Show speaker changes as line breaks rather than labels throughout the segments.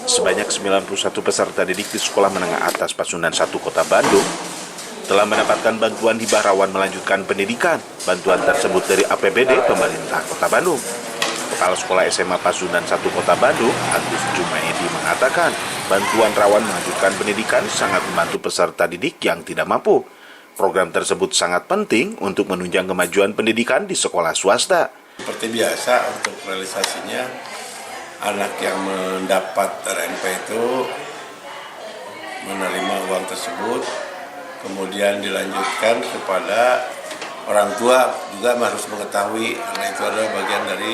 Sebanyak 91 peserta didik di Sekolah Menengah Atas Pasundan 1 Kota Bandung telah mendapatkan bantuan hibah rawan melanjutkan pendidikan. Bantuan tersebut dari APBD Pemerintah Kota Bandung. Kepala Sekolah SMA Pasundan 1 Kota Bandung, Agus Jumaedi mengatakan, bantuan rawan melanjutkan pendidikan sangat membantu peserta didik yang tidak mampu. Program tersebut sangat penting untuk menunjang kemajuan pendidikan di sekolah swasta.
Seperti biasa untuk realisasinya, anak yang mendapat RMP itu menerima uang tersebut, kemudian dilanjutkan kepada orang tua juga harus mengetahui karena itu adalah bagian dari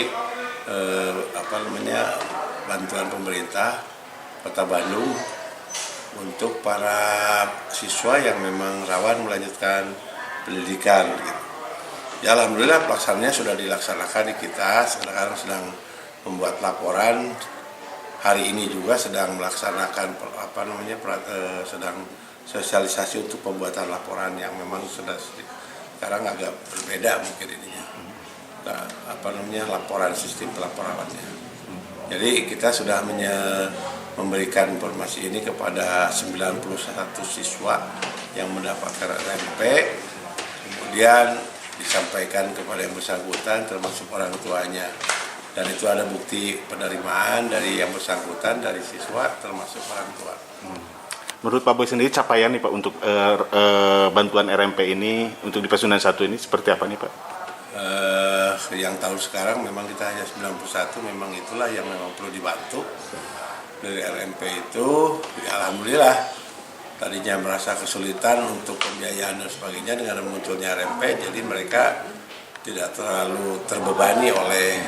bantuan pemerintah Kota Bandung untuk para siswa yang memang rawan melanjutkan pendidikan. Gitu. Ya alhamdulillah pelaksanaannya sudah dilaksanakan di kita, sekarang sedang membuat laporan. Hari ini juga sedang melaksanakan sedang sosialisasi untuk pembuatan laporan yang memang sudah sekarang agak berbeda mungkin ininya. Laporan sistem pelaporannya. Jadi kita sudah memberikan informasi ini kepada 91 siswa yang mendapatkan RMP, kemudian disampaikan kepada yang bersangkutan termasuk orang tuanya. Dan itu ada bukti penerimaan dari yang bersangkutan, dari siswa termasuk orang tua.
Menurut Pak Boy sendiri capaian nih Pak untuk bantuan RMP ini untuk di Pasundan 1 ini seperti apa nih Pak?
Yang tahun sekarang memang kita hanya 91, memang itulah yang memang perlu dibantu. Dari RMP itu, ya alhamdulillah tadinya merasa kesulitan untuk pembiayaan dan sebagainya dengan munculnya RMP, jadi mereka tidak terlalu terbebani oleh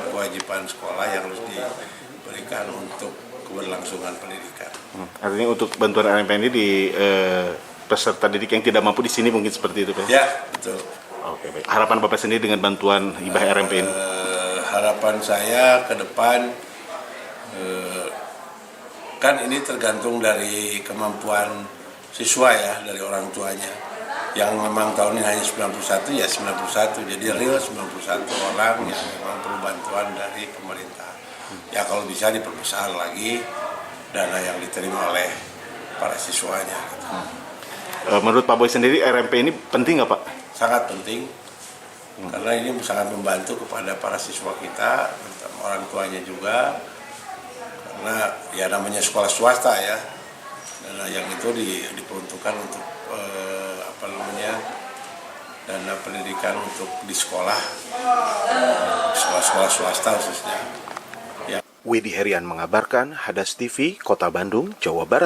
kewajiban sekolah yang harus diberikan untuk keberlangsungan pendidikan.
Artinya untuk bantuan RMP ini di peserta didik yang tidak mampu di sini mungkin seperti itu Pak?
Ya, betul.
Oke, baik. Harapan Bapak sendiri dengan bantuan hibah RMP ini?
Harapan saya ke depan, kan ini tergantung dari kemampuan siswa ya, dari orang tuanya. Yang memang tahun ini hanya 91, ya 91. Jadi real 91 orang yang memang perlu bantuan dari pemerintah. Ya kalau bisa diperbesar lagi dana yang diterima oleh para siswanya. Gitu.
Menurut Pak Boy sendiri RMP ini penting nggak Pak?
Sangat penting, karena ini sangat membantu kepada para siswa kita, orang tuanya juga, karena ya namanya sekolah swasta ya, dana yang itu diperuntukkan untuk dana pendidikan untuk di sekolah-sekolah swasta khususnya.
Widi Herian mengabarkan, Hadas TV, Kota Bandung, Jawa Barat.